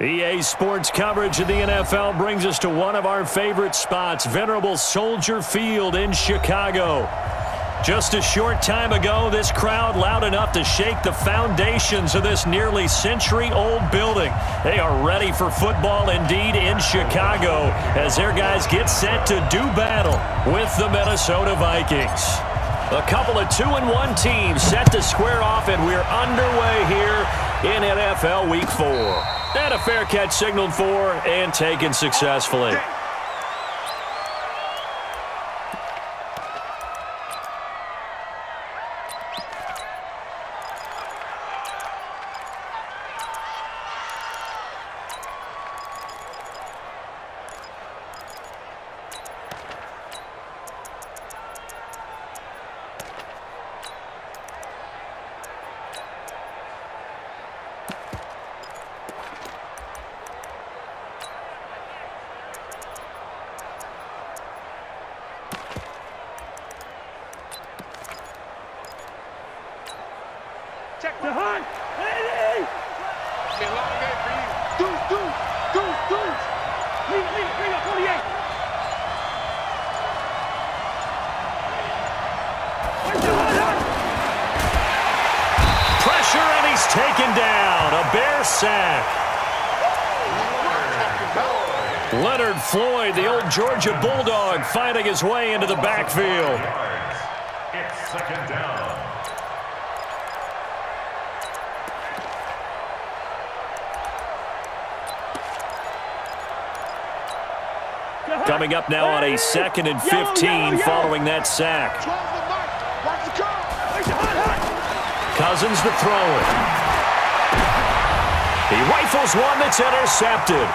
EA Sports coverage of the NFL brings us to one of our favorite spots, venerable Soldier Field in Chicago. Just a short time ago, this crowd loud enough to shake the foundations of this nearly century-old building. They are ready for football indeed in Chicago as their guys get set to do battle with the Minnesota Vikings. A couple of 2-1 teams set to square off, and we're underway here in NFL Week 4. And a fair catch signaled for and taken successfully. Check the hunt! Hey! It's been a long game for you. Deuce! Bring up 48! Pressure, and he's taken down. A Bear sack. Leonard Floyd, the old Georgia Bulldog, finding his way into the backfield. It's second down. Coming up now on a 2nd and 15 following that sack. Cousins to throw it. He rifles one that's intercepted.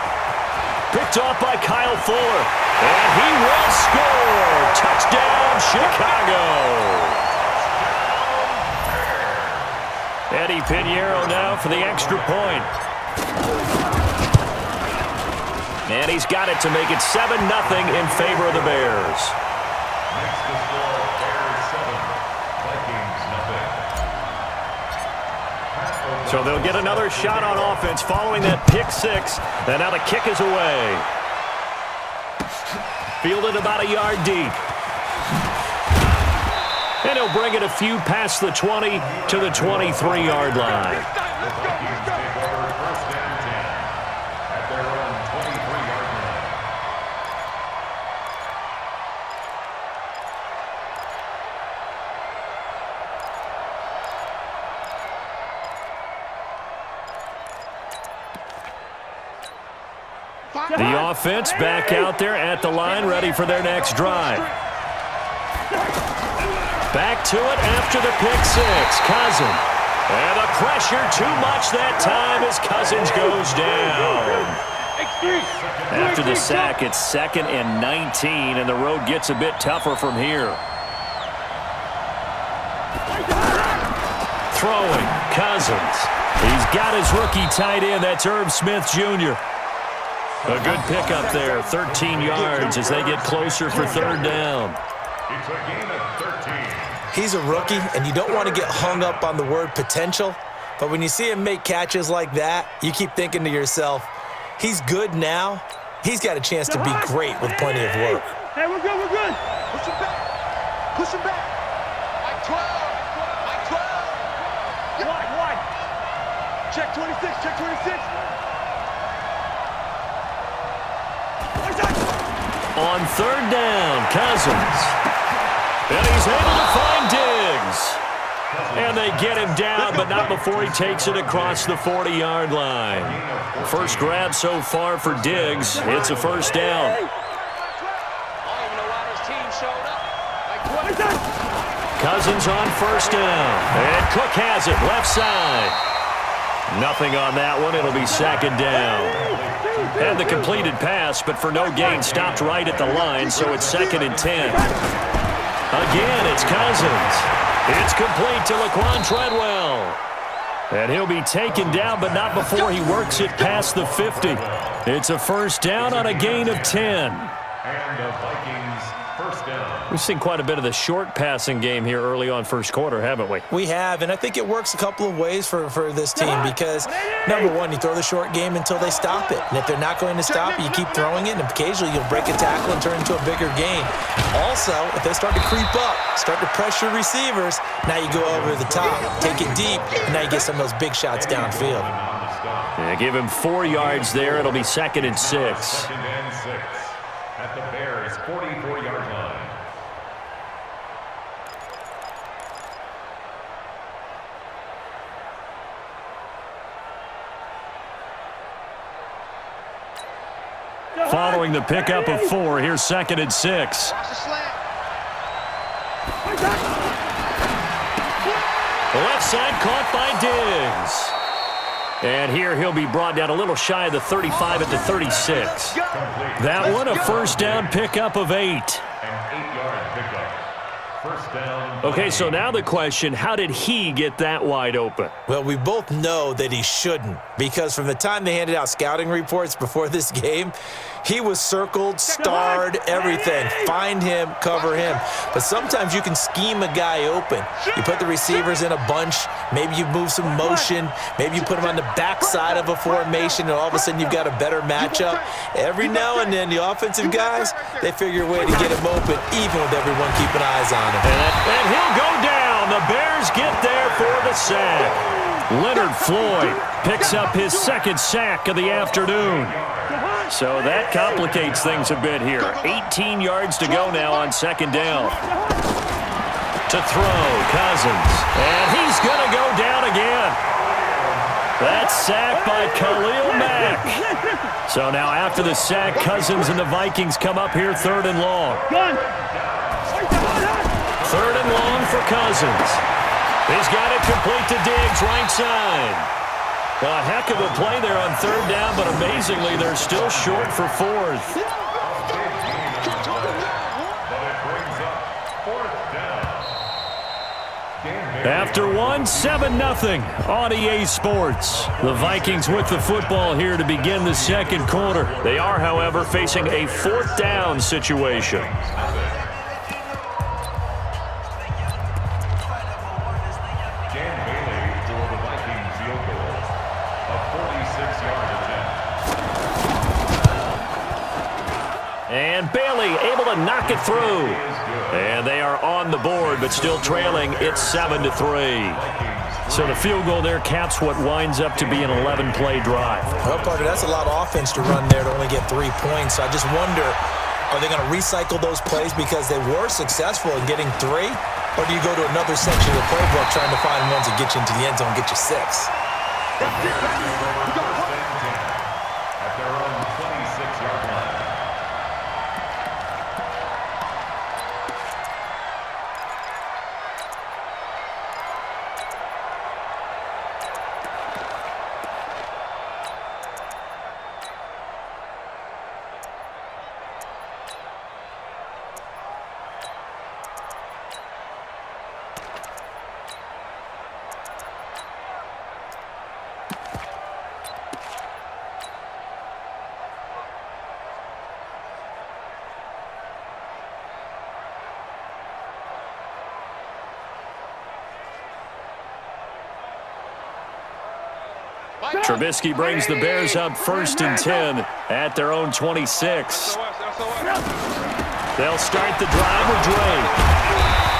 Picked off by Kyle Fuller. And he will score. Touchdown, Chicago. Eddie Pinheiro now for the extra point. And he's got it to make it 7-0 in favor of the Bears. Makes the score Bears 7, Vikings 0. So they'll get another shot on offense following that pick six. And now the kick is away. Fielded about a yard deep. And he'll bring it a few past the 20 to the 23-yard line. The offense back out there at the line, ready for their next drive. Back to it after the pick six. Cousins. And the pressure too much that time as Cousins goes down. After the sack, it's 2nd and 19, and the road gets a bit tougher from here. Throwing, Cousins. He's got his rookie tight end. That's Irv Smith Jr. A good pickup there, 13 yards as they get closer for 3rd down. It's a gain of 13. He's a rookie, and you don't want to get hung up on the word potential, but when you see him make catches like that, you keep thinking to yourself, he's good now. He's got a chance to be great with plenty of work. Hey, we're good. Push him back. Like 12. Wide. Check 26. On 3rd down, Cousins. And he's able to find Diggs. And they get him down, but not before he takes it across the 40-yard line. First grab so far for Diggs. It's a 1st down. Cousins on 1st down. And Cook has it, left side. Nothing on that one. It'll be 2nd down. And the completed pass, but for no gain, stopped right at the line, so it's 2nd and 10. Again, it's Cousins. It's complete to Laquan Treadwell. And he'll be taken down, but not before he works it past the 50. It's a 1st down on a gain of 10. And the Vikings First down. We've seen quite a bit of the short passing game here early on first quarter, haven't we? We have, and I think it works a couple of ways for this team because, number one, you throw the short game until they stop it. And if they're not going to stop it, you keep throwing it, and occasionally you'll break a tackle and turn it into a bigger gain. Also, if they start to creep up, start to pressure receivers, now you go over the top, take it deep, and now you get some of those big shots downfield. Yeah, give him 4 yards there. It'll be 2nd and 6. 2nd and 6 at the Bears' 44-yard line. Following the pickup of 4, here's 2nd and 6. The left side caught by Diggs. And here he'll be brought down a little shy of the 35 at the 36. That one, a first down pickup of 8. An 8-yard pickup. First down. Okay, so now the question, how did he get that wide open? Well, we both know that he shouldn't because from the time they handed out scouting reports before this game, he was circled, starred, everything. Find him, cover him. But sometimes you can scheme a guy open. You put the receivers in a bunch. Maybe you move some motion. Maybe you put them on the backside of a formation, and all of a sudden you've got a better matchup. Every now and then, the offensive guys, they figure a way to get him open, even with everyone keeping eyes on him. And he'll go down. The Bears get there for the sack. Leonard Floyd picks up his 2nd sack of the afternoon. So that complicates things a bit here. 18 yards to go now on 2nd down. To throw, Cousins. And he's going to go down again. That's sacked by Khalil Mack. So now after the sack, Cousins and the Vikings come up here 3rd and long. 3rd and long for Cousins. He's got it complete to Diggs, right side. A heck of a play there on 3rd down, but amazingly, they're still short for 4th. After 1, 7-0 on EA Sports. The Vikings with the football here to begin the 2nd quarter. They are, however, facing a 4th down situation. And Bailey able to knock it through. And they are on the board, but still trailing. It's 7-3. So the field goal there caps what winds up to be an 11-play drive. Well, Parker, that's a lot of offense to run there to only get 3 points. So I just wonder, are they going to recycle those plays because they were successful in getting 3? Or do you go to another section of the playbook trying to find ones that get you into the end zone and get you 6? At their own 26-yard line. Trubisky brings the Bears up 1st and 10 at their own 26. They'll start the drive with Drake.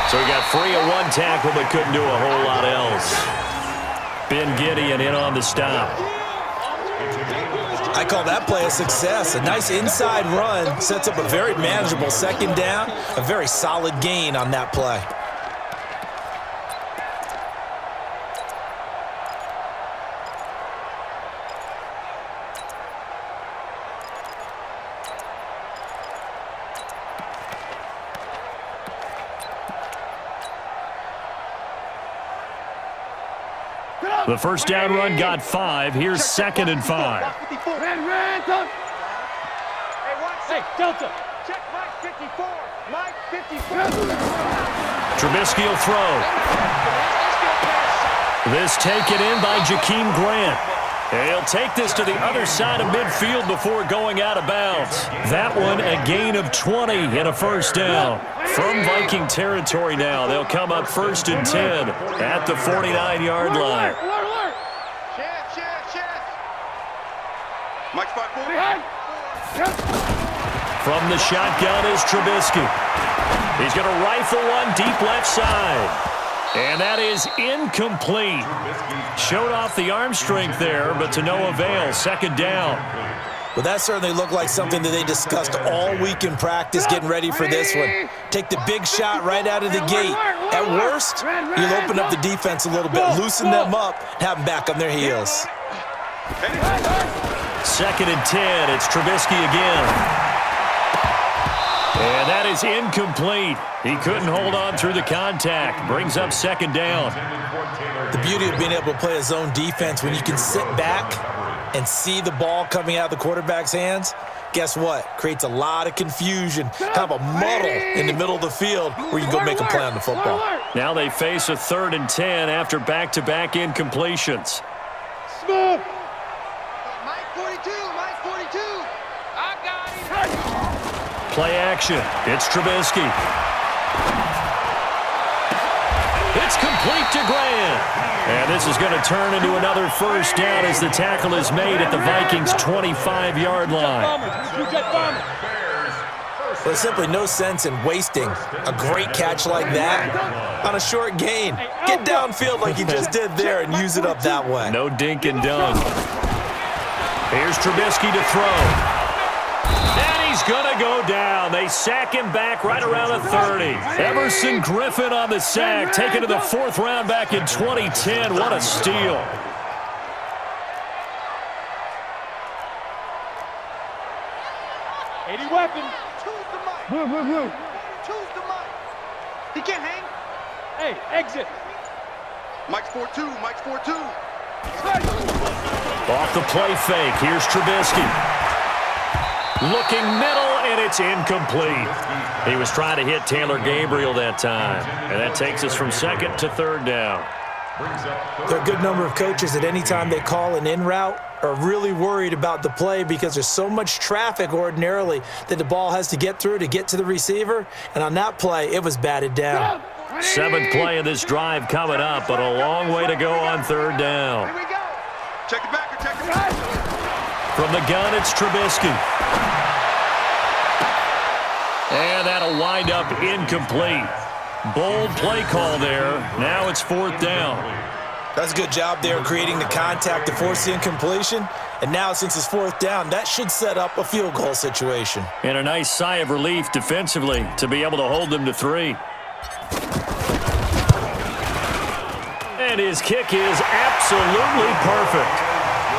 So he got free of 1 tackle but couldn't do a whole lot else. Ben Gideon in on the stop. I call that play a success. A nice inside run sets up a very manageable 2nd down. A very solid gain on that play. The first down run got 5. Here's 2nd and 5. Hey, Delta. Check Mike 54. Mike 54. Trubisky will throw. This taken in by Jakeem Grant. He'll take this to the other side of midfield before going out of bounds. That one a gain of 20 and a first down. From Viking territory now, they'll come up 1st and 10 at the 49-yard line. Mike 5-4. From the shotgun is Trubisky. He's going to rifle one deep left side. And that is incomplete. Showed off the arm strength there, but to no avail. 2nd down. Well, that certainly looked like something that they discussed all week in practice getting ready for this one. Take the big shot right out of the gate. At worst, you'll open up the defense a little bit, loosen them up, have them back on their heels. 2nd and 10. It's Trubisky again. And that is incomplete. He couldn't hold on through the contact. Brings up 2nd down. The beauty of being able to play a zone defense when you can sit back and see the ball coming out of the quarterback's hands, guess what? Creates a lot of confusion, kind of a muddle in the middle of the field where you can go make a play on the football. Now they face a 3rd and 10 after back-to-back incompletions. Smooth. Mike 42, Mike 42. I got him. Play action. It's Trubisky. It's complete to Grant. And this is going to turn into another first down as the tackle is made at the Vikings' 25-yard line. There's simply no sense in wasting a great catch like that on a short gain. Get downfield like you just did there and use it up that way. No dink and dunk. Here's Trubisky to throw. And he's going to go down. They sack him back right around the 30. Emerson Griffin on the sack, taken to the 4th round back in 2010. What a steal. Weapon. Choose the mic. Choose the mic. He can't hang. Hey, exit. Mike's 4-2. Mike's 4-2. Off the play fake. Here's Trubisky. Looking middle, and it's incomplete. He was trying to hit Taylor Gabriel that time. And that takes us from 2nd to 3rd down. There are a good number of coaches at any time they call an in route are really worried about the play because there's so much traffic ordinarily that the ball has to get through to get to the receiver. And on that play, it was batted down. 7th play of this drive coming up, but a long way to go on 3rd down. Here we go. Check it back or check it back. From the gun, it's Trubisky. And that'll wind up incomplete. Bold play call there. Now it's 4th down. That's a good job there creating the contact to force the incompletion. And now since it's 4th down, that should set up a field goal situation. And a nice sigh of relief defensively to be able to hold them to 3. And his kick is absolutely perfect.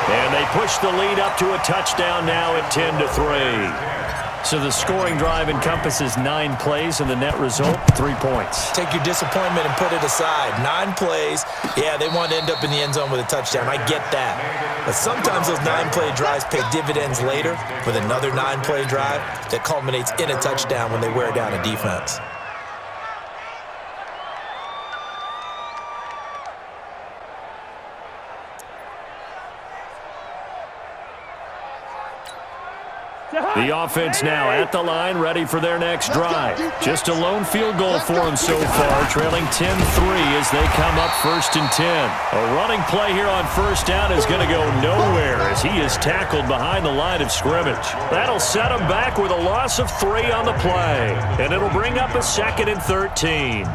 And they push the lead up to a touchdown now at 10-3. So the scoring drive encompasses 9 plays, and the net result, 3 points. Take your disappointment and put it aside. 9 plays. Yeah, they want to end up in the end zone with a touchdown. I get that. But sometimes those 9-play drives pay dividends later with another 9-play drive that culminates in a touchdown when they wear down a defense. The offense now at the line, ready for their next drive. Just a lone field goal for them so far, trailing 10-3 as they come up 1st and 10. A running play here on 1st down is going to go nowhere as he is tackled behind the line of scrimmage. That'll set him back with a loss of 3 on the play, and it'll bring up a 2nd and 13.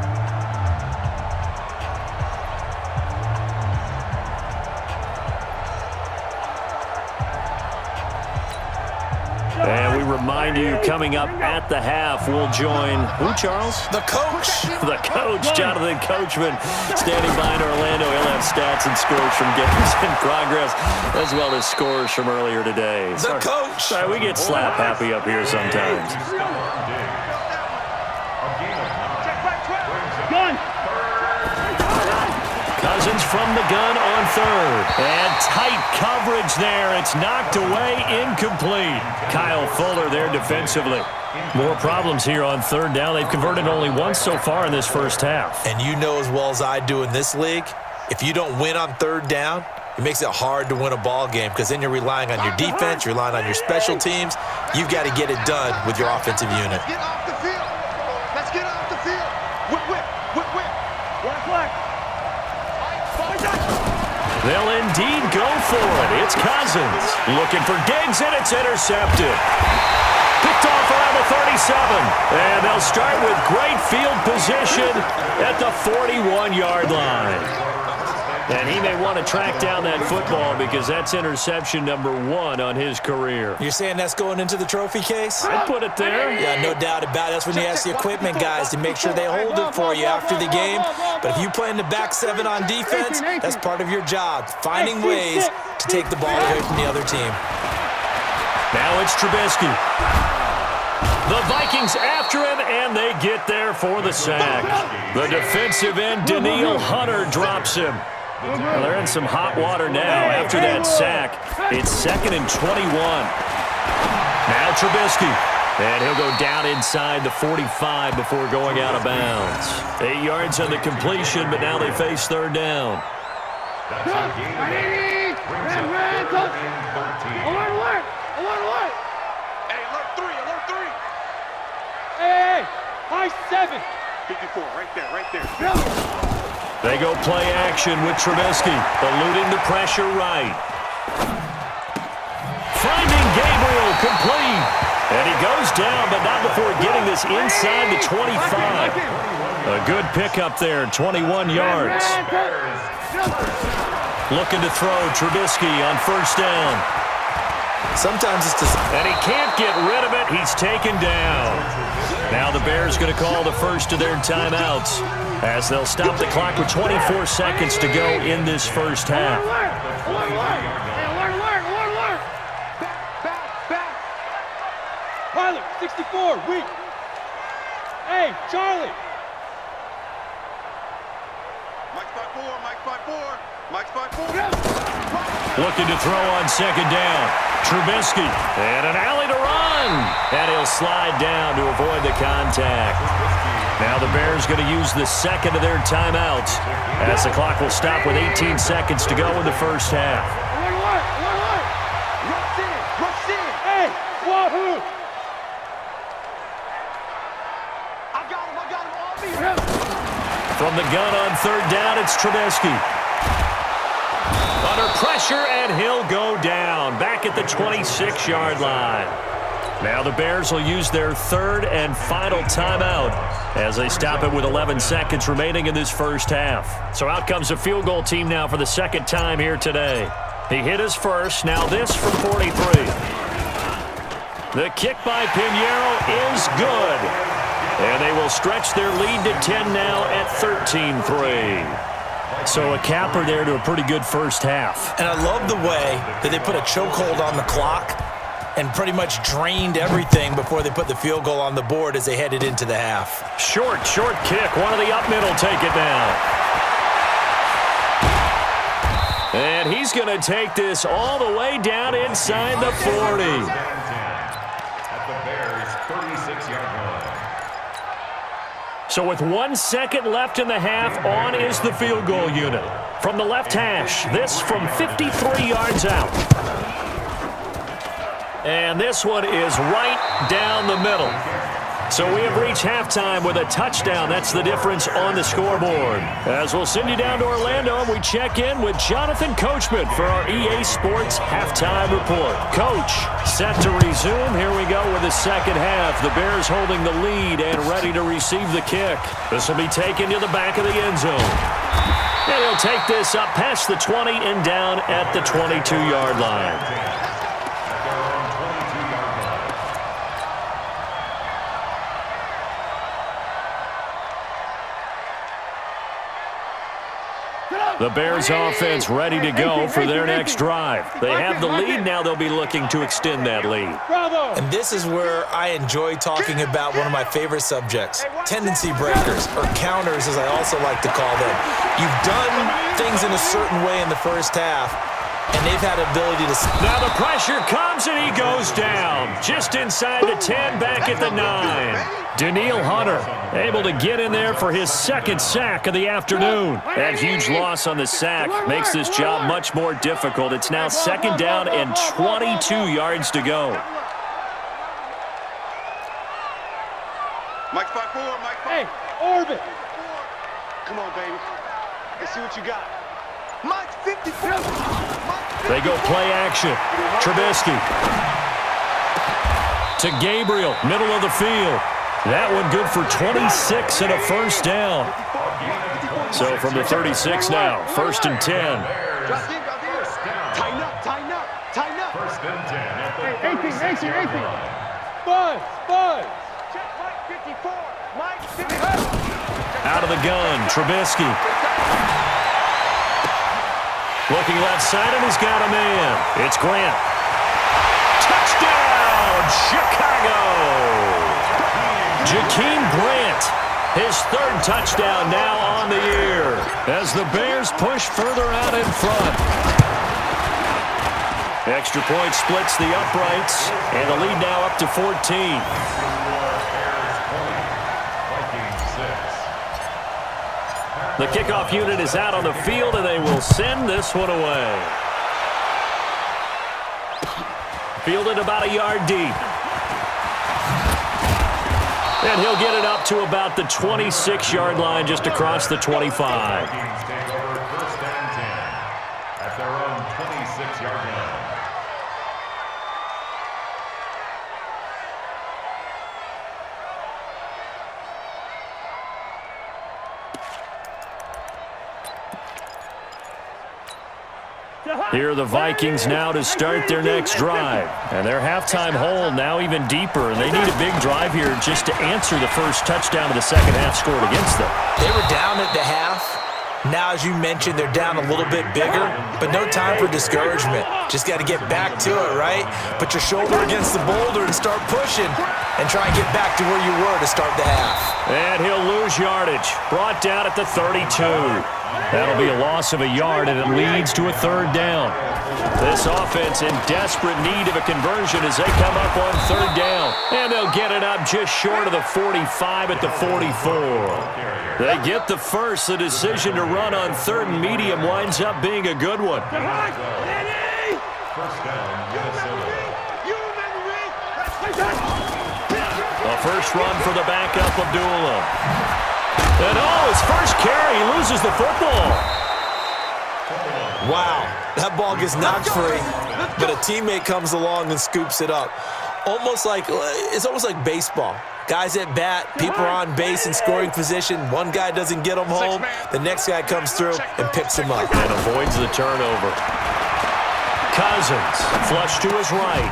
And we remind you, coming up at the half, we'll join, who, Charles? The coach. The coach, Jonathan Coachman, standing behind Orlando. He'll have stats and scores from games in progress, as well as scores from earlier today. The coach. Sorry, we get slap happy up here sometimes. Cousins from the gun on 3rd. And tight coverage there. It's knocked away, incomplete. Kyle Fuller there defensively. More problems here on 3rd down. They've converted only once so far in this first half. And you know as well as I do in this league, if you don't win on 3rd down, It makes it hard to win a ball game because then you're relying on your defense, you're relying on your special teams. You've got to get it done with your offensive unit. Let's get off the field. Let's get off the field. Whip, whip, whip, whip. Flag. They'll indeed go for it. It's Cousins looking for Diggs, and it's intercepted. Picked off around the 37. And they'll start with great field position at the 41-yard line. And he may want to track down that football because that's interception number 1 on his career. You're saying that's going into the trophy case? I'd put it there. Yeah, no doubt about it. That's when you ask the equipment guys to make sure they hold it for you after the game. But if you play in the back 7 on defense, that's part of your job, finding ways to take the ball away from the other team. Now it's Trubisky. The Vikings after him, and they get there for the sack. The defensive end, Danielle Hunter, drops him. Well, they're in some hot water now after that sack. It's 2nd and 21. Now Trubisky. And he'll go down inside the 45 before going out of bounds. 8 yards on the completion, but now they face 3rd down. That's our game. Brings up 3rd and 13. Alert! Hey, alert 3, alert 3. Hey, high 7. 54, right there. They go play action with Trubisky, eluding the pressure right. Finding Gabriel, complete. And he goes down, but not before getting this inside the 25. A good pickup there, 21 yards. Looking to throw Trubisky on 1st down. Sometimes it's just... And he can't get rid of it. He's taken down. Now the Bears going to call the first of their timeouts as they'll stop the clock with 24 seconds to go in this first half. Alert! Back. Pilot, 64, weak. Hey, Charlie. Mike's by 4. Looking to throw on 2nd down. Trubisky, and an alley to run. And he'll slide down to avoid the contact. Now the Bears going to use the 2nd of their timeouts as the clock will stop with 18 seconds to go in the first half. Alert! Rush in! Hey, wahoo! I got him, From the gun on 3rd down, it's Trubisky. Under pressure, and he'll go down. Back at the 26-yard line. Now the Bears will use their 3rd and final timeout as they stop it with 11 seconds remaining in this first half. So out comes a field goal team now for the 2nd time here today. He hit his first. Now this from 43. The kick by Pinheiro is good. And they will stretch their lead to 10 now at 13-3. So a capper there to a pretty good first half. And I love the way that they put a chokehold on the clock and pretty much drained everything before they put the field goal on the board as they headed into the half. Short kick. One of the up middle take it down. And he's going to take this all the way down inside the 40. At the Bears' 36-yard line. So with 1 second left in the half, on is the field goal unit. From the left hash, this from 53 yards out. And this one is right down the middle. So we have reached halftime with a touchdown. That's the difference on the scoreboard. As we'll send you down to Orlando, and we check in with Jonathan Coachman for our EA Sports Halftime Report. Coach, set to resume. Here we go with the second half. The Bears holding the lead and ready to receive the kick. This will be taken to the back of the end zone. And he'll take this up past the 20 and down at the 22-yard line. The Bears offense ready to go for their next drive. They have the lead. Now they'll be looking to extend that lead. And this is where I enjoy talking about one of my favorite subjects, tendency breakers, or counters as I also like to call them. You've done things in a certain way in the first half, and they've had the ability to... Now the pressure comes, and he goes down. Just inside the 10, back at the 9. Daniil Hunter able to get in there for his second sack of the afternoon. That huge loss on the sack makes this job much more difficult. It's now 2nd down and 22 yards to go. Mike 5-4, Mike 5. Hey, Orbit. Come on, baby. Let's see what you got. Mike 54. They go play action. Trubisky to Gabriel, middle of the field. That one good for 26 and a first down. So from the 36 now, 1st and 10. Tighten up, tighten up, tighten up. 1st and 10. Hey, 18. Buzz. Check Mike 54. Mike 54. Out of the gun, Trubisky. Looking left side, and he's got a man. It's Grant. Touchdown, Chicago! Jakeem Grant, his 3rd touchdown now on the year as the Bears push further out in front. Extra point splits the uprights, and the lead now up to 14. The kickoff unit is out on the field, and they will send this one away. Fielded about a yard deep. And he'll get it up to about the 26-yard line, just across the 25. Vikings take over 1st and 10 at their own 26-yard line. Here are the Vikings now to start their next drive. And their halftime hole now even deeper. And they need a big drive here just to answer the first touchdown of the second half scored against them. They were down at the half. Now, as you mentioned, they're down a little bit bigger, but no time for discouragement. Just got to get back to it, right? Put your shoulder against the boulder and start pushing and try and get back to where you were to start the half. And he'll lose yardage. Brought down at the 32. That'll be a loss of a yard, and it leads to a 3rd down. This offense in desperate need of a conversion as they come up on 3rd down. And they'll get it up just short of the 45 at the 44. They get the first. The decision to run on 3rd and medium winds up being a good one. 1st down, Minnesota. A first run for the backup, Abdullah. And his first carry, he loses the football. Wow, that ball gets knocked free, but a teammate comes along and scoops it up. It's almost like baseball. Guys at bat, people are on base in scoring position. One guy doesn't get him home. The next guy comes through and picks him up. And avoids the turnover. Cousins, flush to his right.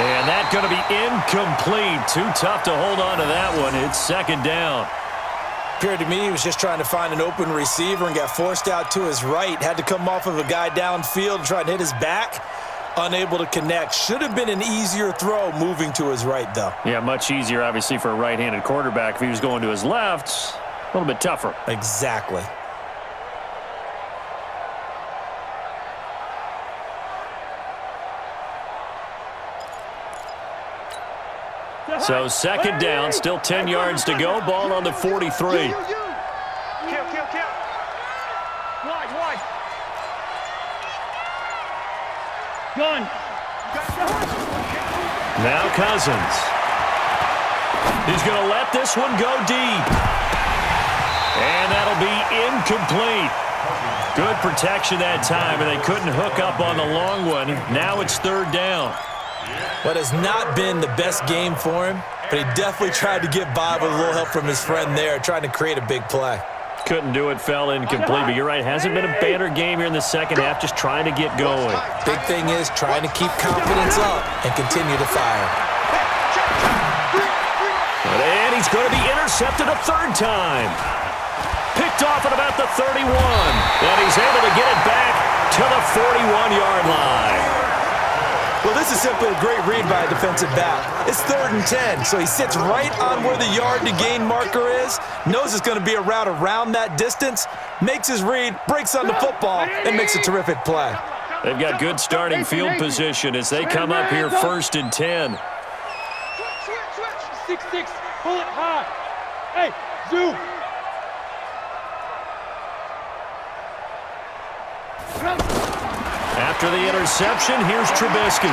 And that's going to be incomplete. Too tough to hold on to that one. It's 2nd down. Appeared to me he was just trying to find an open receiver and got forced out to his right. Had to come off of a guy downfield and try and hit his back. Unable to connect. Should have been an easier throw moving to his right, though. Yeah, much easier, obviously, for a right-handed quarterback. If he was going to his left, a little bit tougher. Exactly. So 2nd down, still 10 yards to go. Ball on the 43. Kill. Wide. Gun. Now Cousins. He's going to let this one go deep. And that'll be incomplete. Good protection that time, and they couldn't hook up on the long one. Now it's 3rd down. What has not been the best game for him, but he definitely tried to get by with a little help from his friend there, trying to create a big play. Couldn't do it, fell incomplete, but you're right. Hasn't been a banner game here in the second half, just trying to get going. Big thing is trying to keep confidence up and continue to fire. And he's going to be intercepted a 3rd time. Picked off at about the 31. And he's able to get it back to the 41-yard line. Well, this is simply a great read by a defensive back. It's 3rd and 10, so he sits right on where the yard-to-gain marker is, knows it's going to be a route around that distance, makes his read, breaks on the football, and makes a terrific play. They've got good starting field position as they come up here 1st and 10. 6-6, pull it high. Hey, zoom. After the interception, here's Trubisky.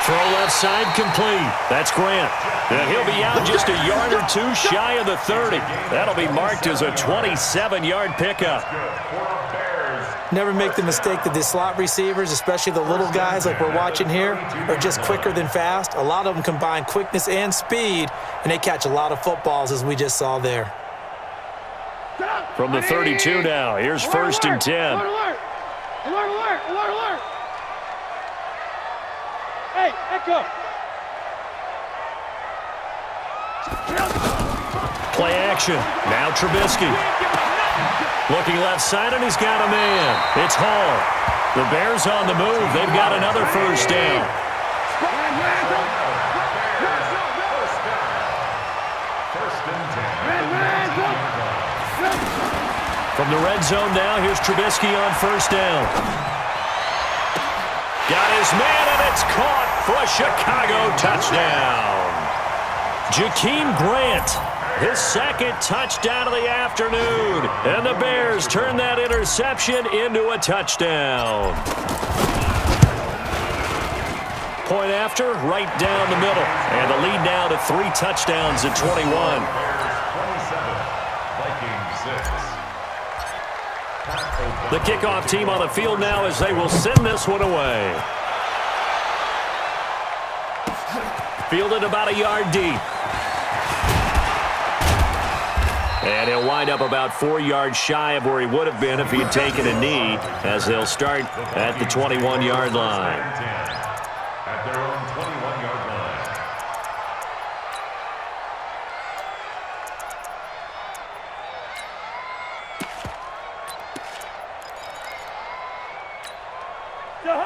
Throw left side complete. That's Grant. And he'll be out just a yard or two shy of the 30. That'll be marked as a 27-yard pickup. Never make the mistake that the slot receivers, especially the little guys like we're watching here, are just quicker than fast. A lot of them combine quickness and speed, and they catch a lot of footballs, as we just saw there. From the 32 now, here's 1st and 10. Alert, alert! Alert, alert! Alert, alert! Hey, Echo! Play action. Now Trubisky. Looking left side, and he's got a man. It's Hall. The Bears on the move. They've got another 1st down. From the red zone now, here's Trubisky on 1st down. Got his man, and it's caught for a Chicago touchdown. Jakeem Grant, his 2nd touchdown of the afternoon. And the Bears turn that interception into a touchdown. Point after, right down the middle. And the lead now to 3 touchdowns at 21. The kickoff team on the field now as they will send this one away. Fielded about a yard deep. And he'll wind up about 4 yards shy of where he would have been if he had taken a knee, as they'll start at the 21-yard line. At their own 21-yard line.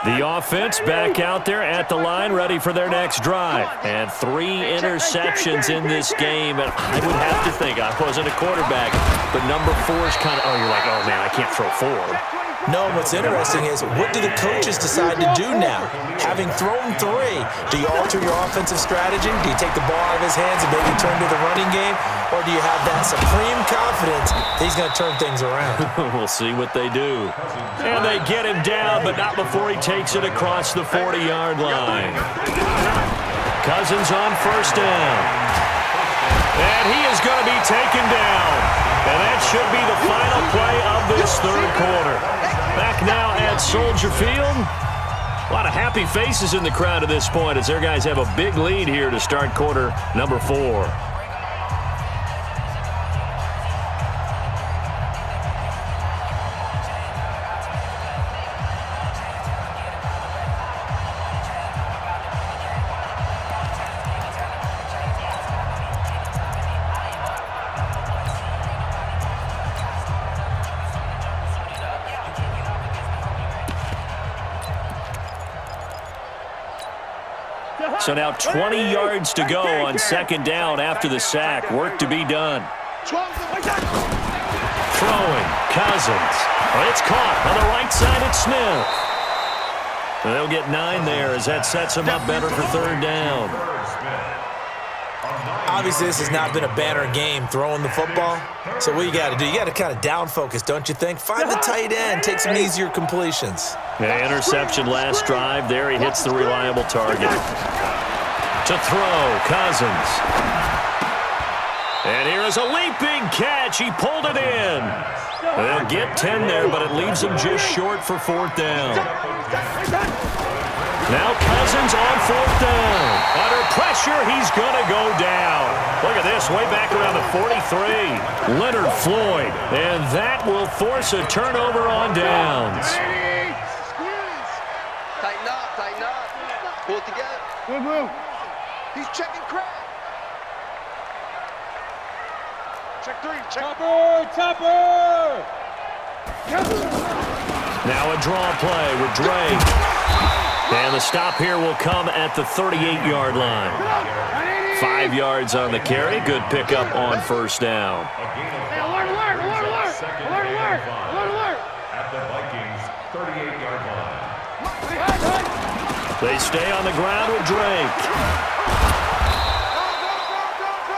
The offense back out there at the line, ready for their next drive. And 3 interceptions in this game. And I would have to think, I wasn't a quarterback, but number 4 is kind of, oh, you're like, oh, man, I can't throw 4. No, what's interesting is, what do the coaches decide to do now? Having thrown 3, do you alter your offensive strategy? Do you take the ball out of his hands and maybe turn to the running game? Or do you have that supreme confidence that he's going to turn things around? We'll see what they do. And they get him down, but not before he takes it across the 40-yard line. Cousins on 1st down. And he is going to be taken down. And that should be the final play of this 3rd quarter. Back now at Soldier Field. A lot of happy faces in the crowd at this point as their guys have a big lead here to start quarter number 4. So now 20 yards to go on 2nd down after the sack. Work to be done. Throwing, Cousins. It's caught on the right side at Smith. They'll get 9 there as that sets them up better for 3rd down. Obviously, this has not been a banner game throwing the football. So what you got to do, you got to kind of down focus, don't you think? Find the tight end, take some easier completions. Yeah, interception last drive. There he hits the reliable target. To throw, Cousins. And here is a leaping catch. He pulled it in. They'll get 10 there, but it leaves him just short for 4th down. Now Cousins on 4th down. Under pressure, he's going to go down. Look at this, way back around the 43. Leonard Floyd. And that will force a turnover on downs. Tighten up, tighten up. Pull it together. Move. He's checking crap. Check 3, check. Topper! Now a draw play with Drake. And the stop here will come at the 38-yard line. 5 yards on the carry. Good pickup on 1st down. Hey, alert! At the 38-yard line. They stay on the ground with Drake.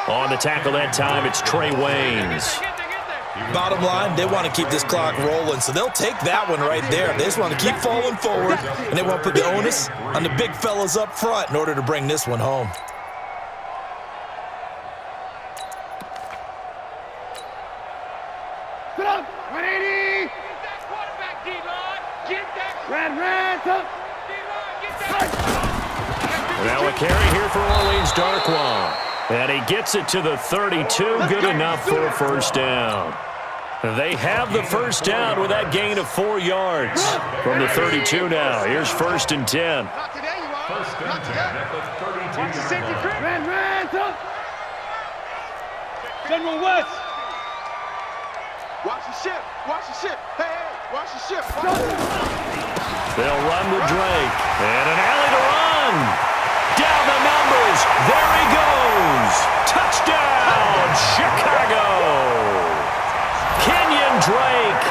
On the tackle that time, it's Trey Waynes. Bottom line, they want to keep this clock rolling, so they'll take that one right there. They just want to keep falling forward, and they want to put the onus on the big fellas up front in order to bring this one home. Sit up, 180. Get that quarterback, D-line. Get that. Red, up. D-line, get that. Now a carry here for Orleans Darkwa. And he gets it to the 32. Good enough for a first down. They have the first down with that gain of 4 yards from the 32 now. Here's 1st and 10. First and 10 at the 32-yard line. Red, up. General West. Watch the ship. Watch the ship. Hey, watch the ship. They'll run with Drake. And an alley to run. Down the numbers. There he goes. Touchdown, Chicago. Kenyon Drake,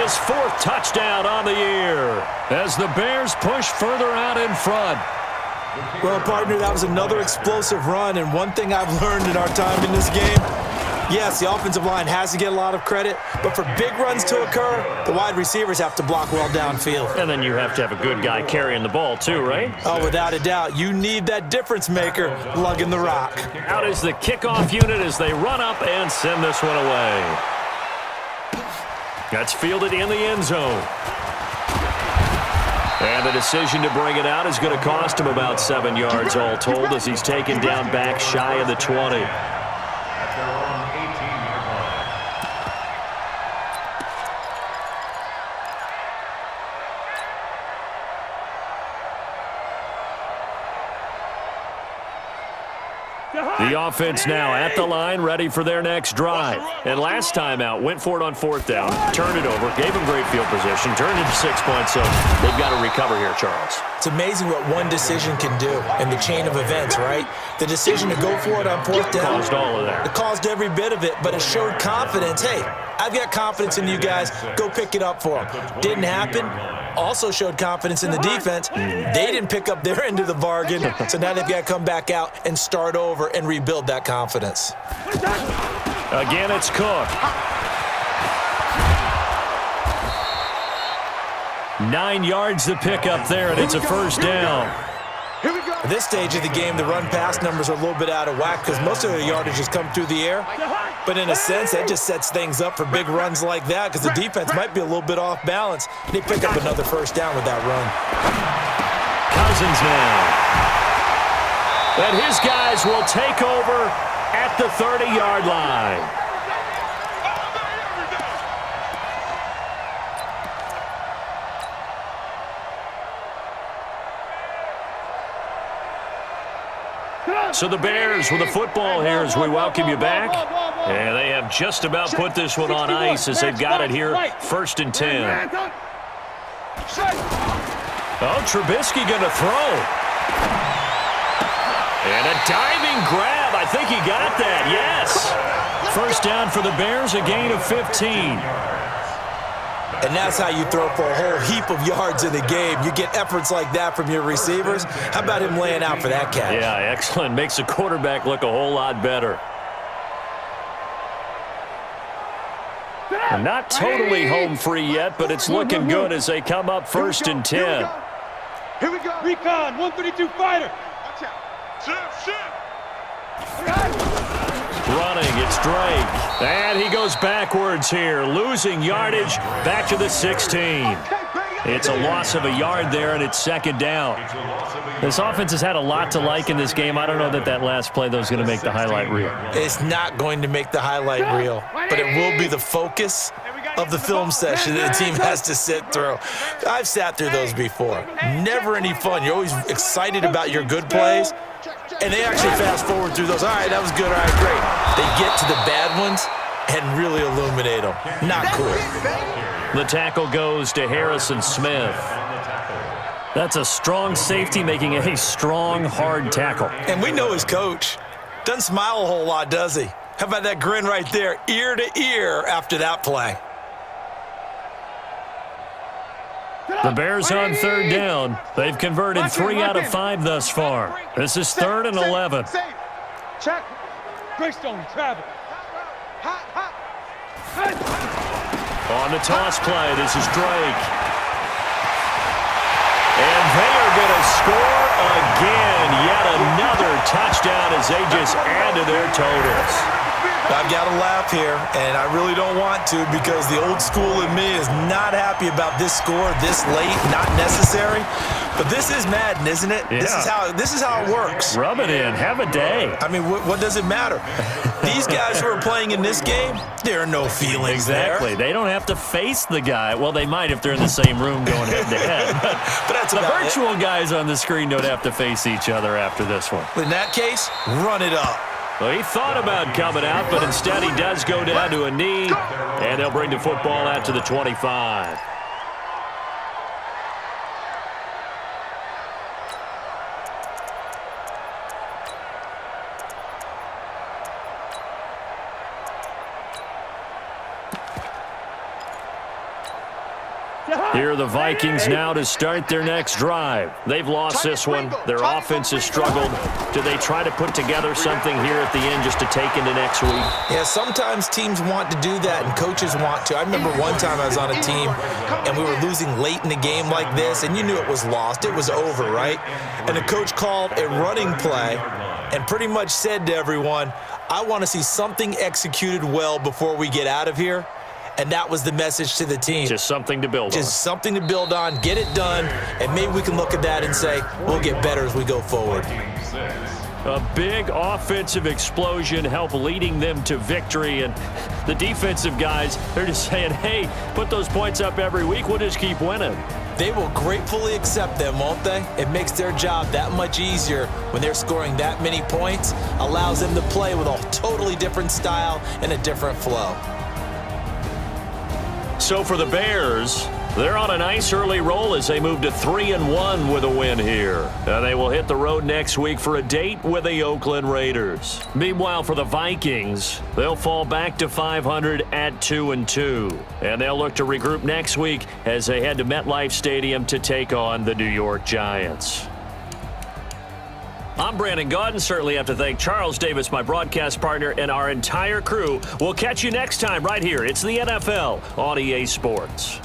his 4th touchdown on the year as the Bears push further out in front. Well, partner, that was another explosive run, and one thing I've learned in our time in this game, yes, the offensive line has to get a lot of credit, but for big runs to occur, the wide receivers have to block well downfield. And then you have to have a good guy carrying the ball too, right? Oh, without a doubt. You need that difference maker lugging the rock. Out is the kickoff unit as they run up and send this one away. That's fielded in the end zone. And the decision to bring it out is going to cost him about 7 yards all told as he's taken down back shy of the 20. At their own 18-yard line. The offense now at the line, ready for their next drive. And last time out, went for it on 4th down, turned it over, gave them great field position, turned into 6 points, so they've got to recover here, Charles. It's amazing what one decision can do in the chain of events, right? The decision to go for it on 4th down. Caused all of that. It caused every bit of it, but it showed confidence. Hey, I've got confidence in you guys. Go pick it up for them. Didn't happen. Also showed confidence in the defense. They didn't pick up their end of the bargain, so now they've got to come back out and start over and rebuild that confidence. Again, it's Cook. 9 yards to pick up there, and it's a first down. At this stage of the game, the run-pass numbers are a little bit out of whack because most of the yardage has come through the air. But in a sense, that just sets things up for big runs like that because the defense might be a little bit off balance. They pick up another first down with that run. Cousins now. And his guys will take over at the 30-yard line. So the Bears with the football here as we welcome you back. And they have just about put this one on ice as they've got it here, 1st and 10. Oh, Trubisky going to throw. And a diving grab. I think he got that, yes. First down for the Bears, a gain of 15. And that's how you throw for a whole heap of yards in the game. You get efforts like that from your receivers. How about him laying out for that catch? Yeah, excellent. Makes the quarterback look a whole lot better. Not totally home free yet, but it's looking good as they come up 1st and 10. Here we go. Recon, 132 fighter. Watch out. Shift. Running, it's Drake. And he goes backwards here, losing yardage back to the 16. It's a loss of a yard there, and it's 2nd down. This offense has had a lot to like in this game. I don't know that last play, though, is going to make the highlight reel. It's not going to make the highlight reel, but it will be the focus of the film session that the team has to sit through. I've sat through those before. Never any fun. You're always excited about your good plays, and they actually fast forward through those. All right, that was good. All right, great. They get to the bad ones and really illuminate them. Not cool. The tackle goes to Harrison Smith. That's a strong safety making a strong, hard tackle. And we know his coach. Doesn't smile a whole lot, does he? How about that grin right there, ear to ear after that play? The Bears on third down. They've converted 3 out of 5 thus far. This is 3rd and 11. Check. Greystone, travel. On the toss play, this is Drake. And they are going to score again. Yet another touchdown as they just add to their totals. I've got to laugh here, and I really don't want to because the old school in me is not happy about this score this late, not necessary. But this is Madden, isn't it? Yeah. This is how it works. Rub it in. Have a day. I mean, what does it matter? These guys who are playing in this game, there are no feelings Exactly. there. They don't have to face the guy. Well, they might if they're in the same room going head-to-head. But that's The about virtual guys on the screen don't have to face each other after this one. it. In that case, run it up. Well, he thought about coming out, but instead he does go down to a knee, and they'll bring the football out to the 25. Here are the Vikings now to start their next drive. They've lost this one. Their offense has struggled. Do they try to put together something here at the end just to take into next week? Yeah, sometimes teams want to do that and coaches want to. I remember one time I was on a team and we were losing late in a game like this and you knew it was lost. It was over, right? And the coach called a running play and pretty much said to everyone, I want to see something executed well before we get out of here. And that was the message to the team. Just something to build on. Just something to build on, get it done, and maybe we can look at that and say, we'll get better as we go forward. A big offensive explosion helped leading them to victory. And the defensive guys, they're just saying, hey, put those points up every week. We'll just keep winning. They will gratefully accept them, won't they? It makes their job that much easier when they're scoring that many points, allows them to play with a totally different style and a different flow. So for the Bears, they're on a nice early roll as they move to 3-1 with a win here. They will hit the road next week for a date with the Oakland Raiders. Meanwhile, for the Vikings, they'll fall back to 500 at 2-2. And they'll look to regroup next week as they head to MetLife Stadium to take on the New York Giants. I'm Brandon Gaudin. Certainly have to thank Charles Davis, my broadcast partner, and our entire crew. We'll catch you next time right here. It's the NFL on EA Sports.